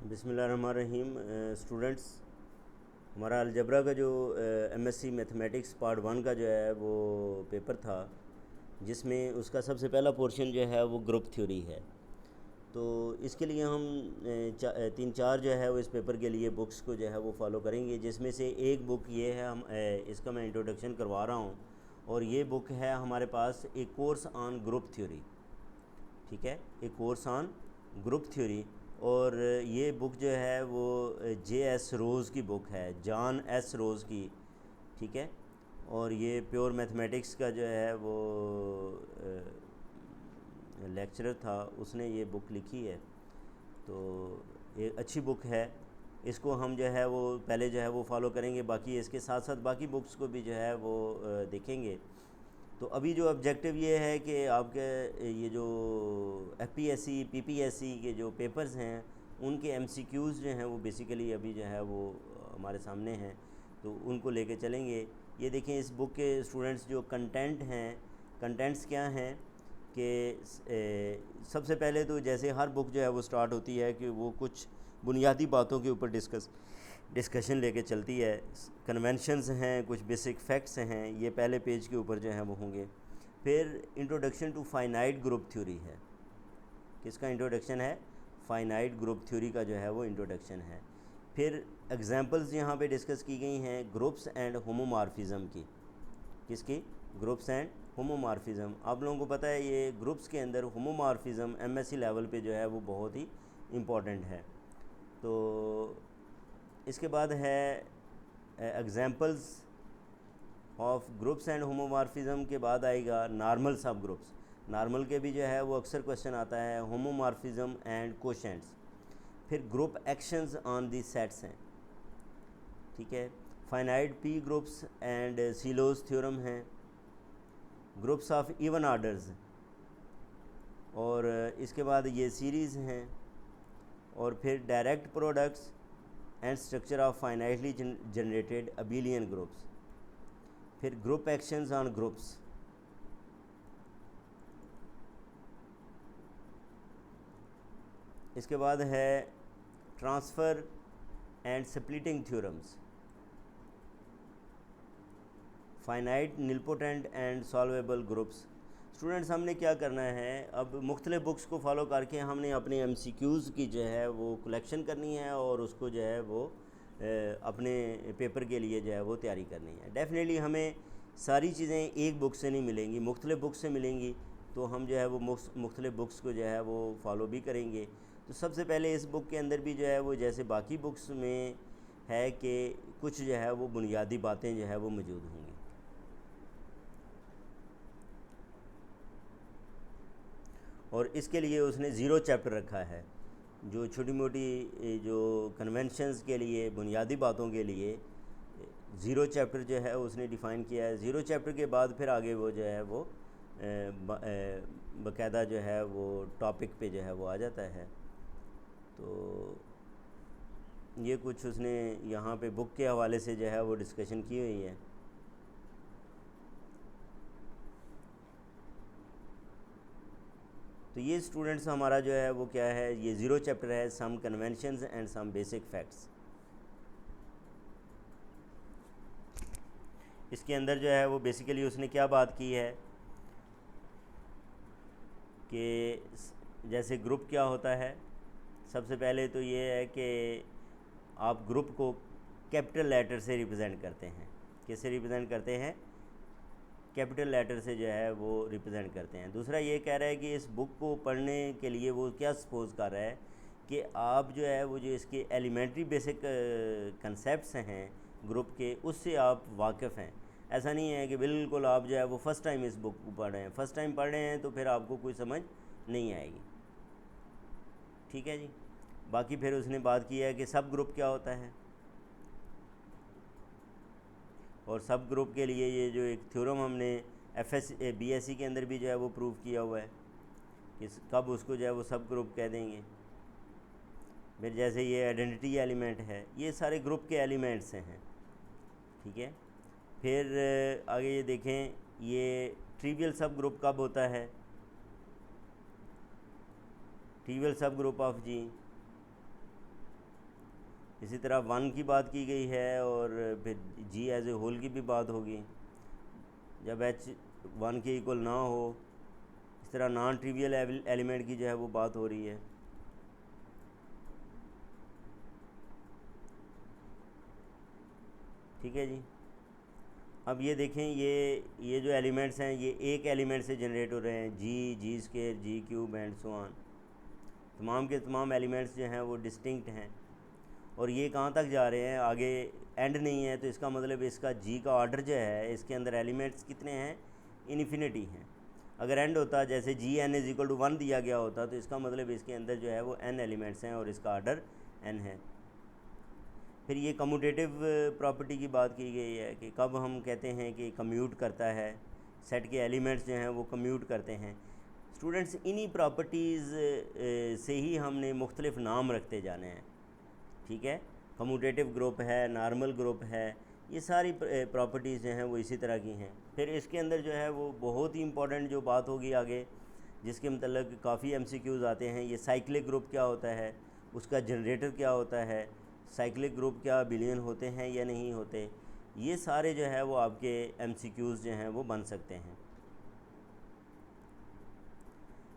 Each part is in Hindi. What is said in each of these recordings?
बिस्मिल्लाहिर्रहमानिर्रहीम। स्टूडेंट्स, हमारा अलजबरा का जो एमएससी मैथमेटिक्स पार्ट 1 का जो है वो पेपर था, जिसमें उसका सबसे पहला पोर्शन जो है वो ग्रुप थ्योरी है। तो इसके लिए हम तीन चार जो है वो इस पेपर के लिए बुक्स को जो है वो फॉलो करेंगे, जिसमें से एक बुक ये है, इसका मैं इंट्रोडक्शन करवा रहा हूँ। और ये बुक है हमारे पास, ए कोर्स ऑन ग्रुप थ्योरी। ठीक है, ए कोर्स ऑन ग्रुप थ्योरी। और ये बुक जो है वो J.S. रोज़ की बुक है, जॉन एस रोज़ की। ठीक है, और ये प्योर मैथमेटिक्स का जो है वो लेक्चरर था, उसने ये बुक लिखी है। तो ये अच्छी बुक है, इसको हम जो है वो पहले जो है वो फॉलो करेंगे, बाकी इसके साथ साथ बाकी बुक्स को भी जो है वो देखेंगे। तो अभी जो ऑब्जेक्टिव ये है कि आपके ये जो एफपीएससी पीपीएससी के जो पेपर्स हैं, उनके एमसीक्यूज़ जो हैं वो बेसिकली अभी जो है वो हमारे सामने हैं, तो उनको लेके चलेंगे। ये देखें, इस बुक के स्टूडेंट्स जो कंटेंट हैं, कंटेंट्स क्या हैं कि सबसे पहले तो जैसे हर बुक जो है वो स्टार्ट होती है कि वो कुछ बुनियादी बातों के ऊपर डिस्कशन लेके चलती है। कन्वेंशंस हैं, कुछ बेसिक फैक्ट्स हैं, ये पहले पेज के ऊपर जो हैं वो होंगे। फिर introduction to finite group theory है। किसका इंट्रोडक्शन है? फाइनाइट ग्रुप थ्योरी का जो है वो इंट्रोडक्शन है। फिर एग्जांपल्स यहाँ पे डिस्कस की गई हैं ग्रुप्स एंड होमोमॉर्फिज्म की। किसकी? Groups and homomorphism. आप लोगों को पता है ये ग्रुप्स के अंदर होमोमॉर्फिज्म एमएससी लेवल पे जो है वो बहुत ही इम्पॉर्टेंट है। तो इसके बाद है examples of groups and homomorphism के बाद आएगा नॉर्मल सब ग्रुप्स। नॉर्मल के भी जो है वो अक्सर क्वेश्चन आता है, होमोमॉर्फिज्म एंड कोशेंट्स। फिर group actions on the sets हैं। ठीक है, finite p groups and Sylow's theorem हैं, ग्रुप्स ऑफ इवन ऑर्डर्स, और इसके बाद ये सीरीज़ हैं। और फिर direct products and structure of finitely generated abelian groups. फिर ग्रुप एक्शंस ऑन ग्रुप्स। इसके बाद है transfer and splitting theorems, finite nilpotent and solvable groups. Students, हमने क्या करना है, अब मुख्तलिफ़ बुक्स को फॉलो करके हमने अपने एमसीक्यूज़ की जो है वो कलेक्शन करनी है, और उसको जो है वो अपने पेपर के लिए जो है वो तैयारी करनी है। डेफिनेटली हमें सारी चीज़ें एक बुक से नहीं मिलेंगी, मुख्तलिफ़ बुक्स से मिलेंगी। तो हम जो है वो मुख्तलिफ़ बुक्स को जो है वो फॉलो भी करेंगे। तो सबसे पहले इस बुक के अंदर भी जो है वो जैसे बाकी बुक्स में है कि कुछ जो है वो बुनियादी बातें जो है वो मौजूद होंगी। और इसके लिए उसने ज़ीरो चैप्टर रखा है, जो छोटी मोटी जो कन्वेंशंस के लिए, बुनियादी बातों के लिए ज़ीरो चैप्टर जो है उसने डिफ़ाइन किया है। ज़ीरो चैप्टर के बाद फिर आगे वो जो है वो बाकायदा जो है वो टॉपिक पे जो है वो आ जाता है। तो ये कुछ उसने यहाँ पे बुक के हवाले से जो है वो डिस्कशन की हुई है। तो ये स्टूडेंट्स हमारा जो है वो क्या है, ये ज़ीरो चैप्टर है, some conventions and some basic facts. इसके अंदर जो है वो बेसिकली उसने क्या बात की है कि जैसे ग्रुप क्या होता है। सबसे पहले तो ये है कि आप ग्रुप को कैपिटल लेटर से रिप्रेजेंट करते हैं। किससे रिप्रेजेंट करते हैं? कैपिटल लेटर से जो है वो रिप्रेजेंट करते हैं। दूसरा ये कह रहा है कि इस बुक को पढ़ने के लिए वो क्या सपोज़ कर रहा है कि आप जो है वो जो इसके एलिमेंट्री बेसिक कंसेप्ट्स हैं ग्रुप के, उससे आप वाकिफ़ हैं। ऐसा नहीं है कि बिल्कुल आप जो है वो फ़र्स्ट टाइम इस बुक को पढ़ रहे हैं। फ़र्स्ट टाइम पढ़ रहे हैं तो फिर आपको कोई समझ नहीं आएगी। ठीक है जी। बाकी फिर उसने बात की है कि सब ग्रुप क्या होता है, और सब ग्रुप के लिए ये जो एक थ्योरम हमने बीएससी के अंदर भी जो है वो प्रूव किया हुआ है कि कब उसको जो है वो सब ग्रुप कह देंगे। फिर जैसे ये आइडेंटिटी एलिमेंट है, ये सारे ग्रुप के एलिमेंट्स हैं। ठीक है, फिर आगे ये देखें, ये ट्रिवियल सब ग्रुप कब होता है? ट्रिवियल सब ग्रुप ऑफ जी इसी तरह 1 की बात की गई है और फिर जी एज ए होल की भी बात होगी जब एच 1 के इक्वल ना हो। इस तरह नॉन ट्रिवियल एलिमेंट की जो है वो बात हो रही है। ठीक है जी। अब ये देखें, ये जो एलिमेंट्स हैं ये एक एलिमेंट से जनरेट हो रहे हैं, G square, G cube and so on. तमाम के तमाम एलिमेंट्स जो हैं वो डिस्टिंक्ट हैं और ये कहाँ तक जा रहे हैं, आगे एंड नहीं है, तो इसका मतलब इसका जी का ऑर्डर जो है इसके अंदर एलिमेंट्स कितने हैं, इन्फिनिटी हैं। अगर एंड होता जैसे G N is equal to 1 दिया गया होता तो इसका मतलब इसके अंदर जो है वो n एलिमेंट्स हैं और इसका ऑर्डर n है। फिर ये कम्यूटेटिव प्रॉपर्टी की बात की गई है कि कब हम कहते हैं कि कम्यूट करता है, सेट के एलिमेंट्स जो हैं वो कम्यूट करते हैं। स्टूडेंट्स, इन्हीं प्रॉपर्टीज़ से ही हमने मुख्तलिफ़ नाम रखते जाने हैं। ठीक है, कम्यूटेटिव ग्रुप है, नॉर्मल ग्रुप है, ये सारी प्रॉपर्टीज़ जो हैं वो इसी तरह की हैं। फिर इसके अंदर जो है वो बहुत ही इंपॉर्टेंट जो बात होगी आगे, जिसके मतलब काफ़ी एमसीक्यूज़ आते हैं, ये साइक्लिक ग्रुप क्या होता है, उसका जनरेटर क्या होता है, साइक्लिक ग्रुप क्या बिलियन होते हैं या नहीं होते, ये सारे जो है वो आपके एमसीक्यूज़ जो हैं वो बन सकते हैं।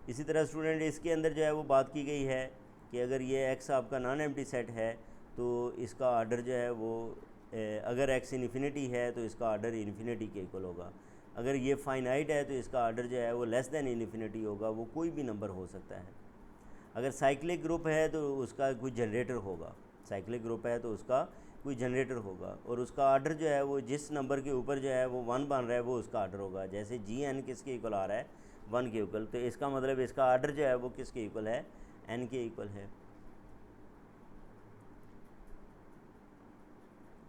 इसी तरह स्टूडेंट इसके अंदर जो है वो बात की गई है कि अगर ये x आपका नॉन एम्प्टी सेट है तो इसका आर्डर जो है वो अगर x इन्फिनिटी है तो इसका आर्डर इन्फिनिटी के इक्वल होगा। अगर ये फाइनाइट है तो इसका आर्डर जो है वो लेस दैन इन्फिनिटी होगा, वो कोई भी नंबर हो सकता है। अगर साइक्लिक ग्रुप है तो उसका कोई जनरेटर होगा, साइक्लिक ग्रुप है तो उसका कोई जनरेटर होगा और उसका आर्डर जो है वो जिस नंबर के ऊपर जो है वो 1 बन रहा है वो उसका आर्डर होगा। जैसे जी एन किसके इक्वल आ रहा है, 1 के इक्वल, तो इसका मतलब इसका आर्डर जो है वो किसके इक्वल है, n के इक्वल है।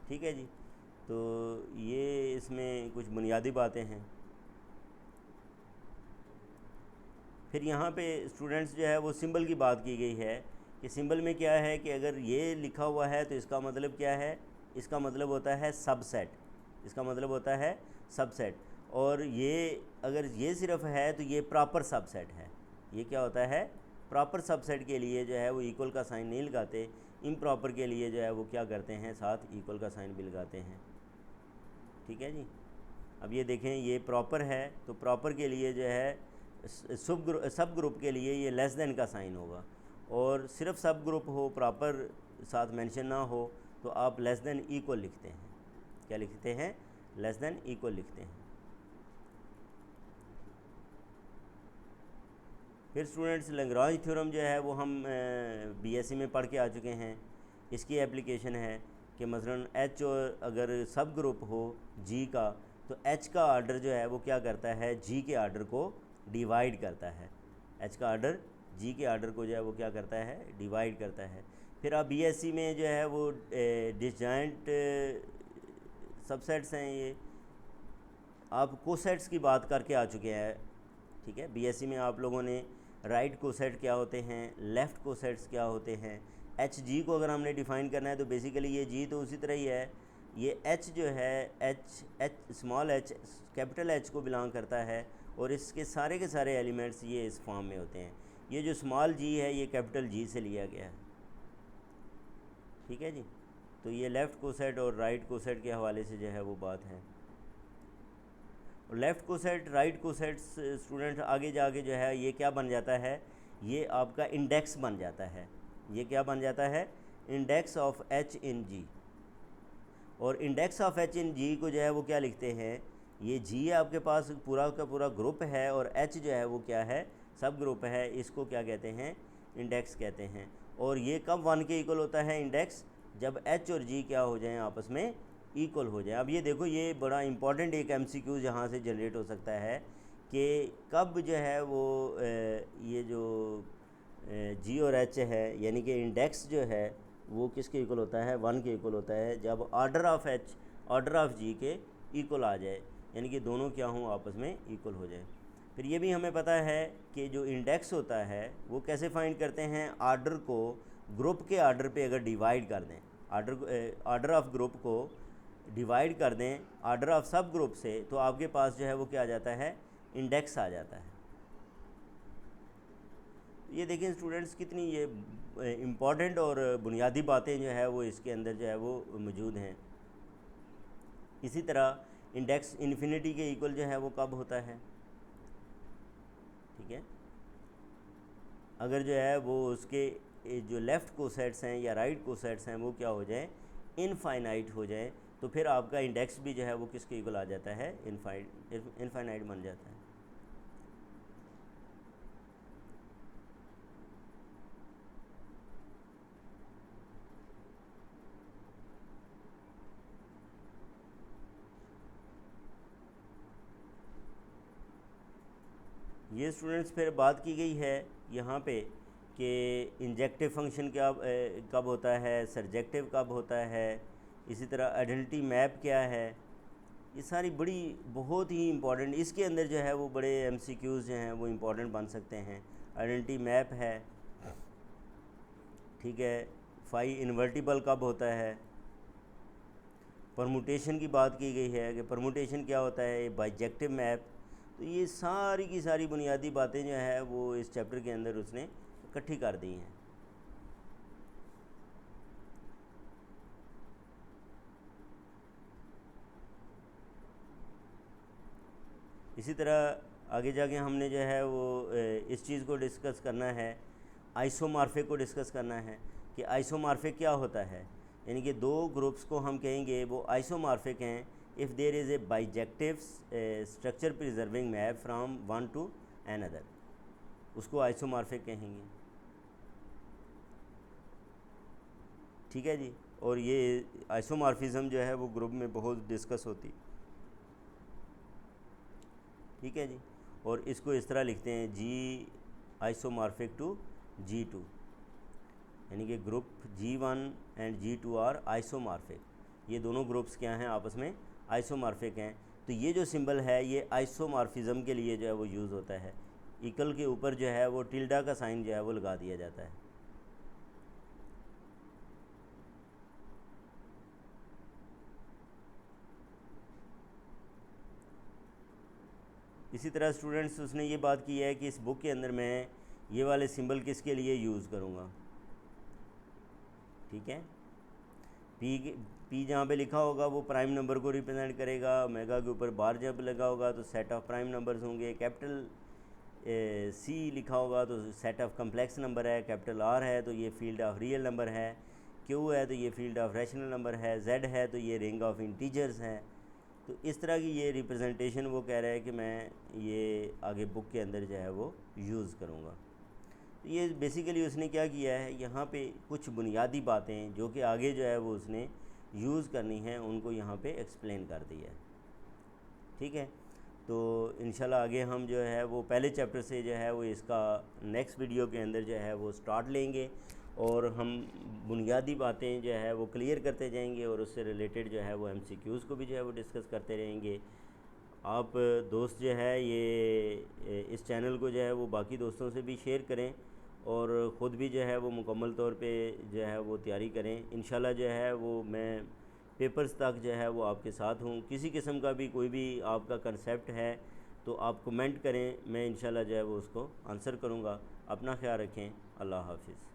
ठीक है जी, तो ये इसमें कुछ बुनियादी बातें हैं। फिर यहाँ पे स्टूडेंट्स जो है वो सिंबल की बात की गई है कि सिंबल में क्या है कि अगर ये लिखा हुआ है तो इसका मतलब क्या है, इसका मतलब होता है सबसेट, इसका मतलब होता है सबसेट। और ये अगर ये सिर्फ है तो ये प्रॉपर सबसेट है। ये क्या होता है, प्रॉपर सबसेट के लिए जो है वो इक्वल का साइन नहीं लगाते, इम्प्रॉपर के लिए जो है वो क्या करते हैं, साथ इक्वल का साइन भी लगाते हैं। ठीक है जी। अब ये देखें, ये प्रॉपर है तो प्रॉपर के लिए जो है सब ग्रुप के लिए ये लेस देन का साइन होगा, और सिर्फ सब ग्रुप हो, प्रॉपर साथ मेंशन ना हो तो आप लेस देन इक्वल लिखते हैं। क्या लिखते हैं, लेस देन इक्वल लिखते हैं। फिर स्टूडेंट्स लैग्रांज थ्योरम जो है वो हम बीएससी में पढ़ के आ चुके हैं। इसकी एप्लीकेशन है कि मसलन एच और अगर सब ग्रुप हो जी का तो एच का आर्डर जो है वो क्या करता है, जी के आर्डर को डिवाइड करता है। एच का आर्डर जी के आर्डर को जो है वो क्या करता है, डिवाइड करता है। फिर आप बीएससी में जो है वो डिसजॉइंट सबसेट्स हैं, ये आप कोसेट्स की बात करके आ चुके हैं। ठीक है, बीएससी में आप लोगों ने राइट कोसेट क्या होते हैं, लेफ़्ट कोसेट्स क्या होते हैं, एच जी को अगर हमने डिफ़ाइन करना है तो बेसिकली ये जी तो उसी तरह ही है, ये एच जो है H small H capital H को बिलोंग करता है और इसके सारे के सारे एलिमेंट्स ये इस फॉर्म में होते हैं। ये जो स्मॉल जी है ये कैपिटल जी से लिया गया है। ठीक है जी, तो ये लेफ़्ट कोसेट और राइट कोसेट के हवाले से जो है वो बात है। और left coset right coset student आगे जाके जो है ये क्या बन जाता है, ये आपका इंडेक्स बन जाता है। ये क्या बन जाता है, इंडेक्स ऑफ एच इन जी। और इंडेक्स ऑफ एच इन जी को जो है वो क्या लिखते हैं, ये जी आपके पास पूरा का पूरा ग्रुप है और एच जो है वो क्या है, सब ग्रुप है, इसको क्या कहते हैं, इंडेक्स कहते हैं। और ये कब 1 के इक्वल होता है इंडेक्स, जब एच और जी क्या हो जाएं, आपस में इक्वल हो जाए। अब ये देखो, ये बड़ा इंपॉर्टेंट एक एमसीक्यू यहाँ से जनरेट हो सकता है कि कब जो है वो ये जो जी और एच है यानी कि इंडेक्स जो है वो किसके इक्वल होता है, 1 के इक्वल होता है, जब order of H order of G के इक्वल आ जाए, यानी कि दोनों क्या हों, आपस में इक्वल हो जाए। फिर ये भी हमें पता है कि जो इंडेक्स होता है वो कैसे फाइंड करते हैं, आर्डर को ग्रुप के आर्डर पे अगर डिवाइड कर दें, आर्डर ऑफ ग्रुप को डिवाइड कर दें आर्डर ऑफ सब ग्रुप से, तो आपके पास जो है वो क्या आ जाता है, इंडेक्स आ जाता है। ये देखें स्टूडेंट्स कितनी ये इम्पॉर्टेंट और बुनियादी बातें जो है वो इसके अंदर जो है वो मौजूद हैं। इसी तरह इंडेक्स इन्फिनिटी के इक्वल जो है वो कब होता है, ठीक है। अगर जो है वो उसके जो लेफ़्ट कोसेट्स हैं या राइट कोसेट्स हैं वो क्या हो जाए, इनफाइनाइट हो जाए, तो फिर आपका इंडेक्स भी जो है वो किसके इक्वल आ जाता है, इनफाइनाइट बन जाता है। ये स्टूडेंट्स फिर बात की गई है यहाँ पे कि इंजेक्टिव फंक्शन क्या कब होता है, सरजेक्टिव कब होता है, इसी तरह आइडेंटिटी मैप क्या है। ये सारी बड़ी बहुत ही इम्पॉर्टेंट, इसके अंदर जो है वो बड़े एमसीक्यूज़ जो हैं वो इम्पॉर्टेंट बन सकते हैं। आइडेंटिटी मैप है, ठीक है। फाई इन्वर्टिबल कब होता है, परमुटेशन की बात की गई है कि परमुटेशन क्या होता है, बाइजेक्टिव मैप। तो ये सारी की सारी बुनियादी बातें जो है वो इस चैप्टर के अंदर उसने इकट्ठी कर दी हैं। इसी तरह आगे जाके हमने जो है वो इस चीज़ को डिस्कस करना है, आइसोमॉर्फिक को डिस्कस करना है कि आइसोमॉर्फिक क्या होता है। यानी कि दो ग्रुप्स को हम कहेंगे वो आइसोमॉर्फिक हैं if there is a bijective structure preserving map from one to another, उसको आइसोमॉर्फिक कहेंगे, ठीक है जी। और ये आइसोमॉर्फिज्म जो है वो ग्रुप में बहुत डिस्कस होती, ठीक है जी। और इसको इस तरह लिखते हैं जी आइसोमॉर्फिक टू G2, यानी कि group G1 and G2 are isomorphic. ये दोनों ग्रुप्स क्या हैं, आपस में आइसोमॉर्फिक हैं। तो ये जो सिंबल है ये आइसोमॉर्फिज्म के लिए जो है वो यूज़ होता है। इक्वल के ऊपर जो है वो टिल्डा का साइन जो है वो लगा दिया जाता है। इसी तरह स्टूडेंट्स उसने ये बात की है कि इस बुक के अंदर मैं ये वाले सिंबल किसके लिए यूज़ करूँगा, ठीक है। पी जहाँ पे लिखा होगा वो प्राइम नंबर को रिप्रेजेंट करेगा, ओमेगा के ऊपर बार जब लगा होगा तो सेट ऑफ प्राइम नंबर्स होंगे, कैपिटल सी लिखा होगा तो सेट ऑफ कम्प्लेक्स नंबर है, कैपिटल आर है तो ये फील्ड ऑफ रियल नंबर है, क्यू है तो ये फील्ड ऑफ रैशनल नंबर है, जेड है तो ये रिंग ऑफ इंटीजर्स है। तो इस तरह की ये रिप्रेजेंटेशन वो कह रहा है कि मैं ये आगे बुक के अंदर जो है वो यूज़ करूँगा। तो ये बेसिकली उसने क्या किया है, यहाँ पे कुछ बुनियादी बातें जो कि आगे जो है वो उसने यूज़ करनी है उनको यहाँ पे एक्सप्लेन कर दिया है, ठीक है। तो इंशाल्लाह आगे हम जो है वो पहले चैप्टर से जो है वो इसका नेक्स्ट वीडियो के अंदर जो है वो स्टार्ट लेंगे और हम बुनियादी बातें जो है वो क्लियर करते जाएंगे और उससे रिलेटेड जो है वो MCQs को भी जो है वो डिस्कस करते रहेंगे। आप दोस्त जो है ये इस चैनल को जो है वो बाकी दोस्तों से भी शेयर करें और ख़ुद भी जो है वो मुकम्मल तौर पे जो है वो तैयारी करें। इंशाल्लाह जो है वो मैं पेपर्स तक जो है वो आपके साथ हूँ। किसी किस्म का भी कोई भी आपका कंसेप्ट है तो आप कमेंट करें, मैं इंशाल्लाह जो है वो उसको आंसर करूँगा। अपना ख्याल रखें, अल्लाह हाफिज़।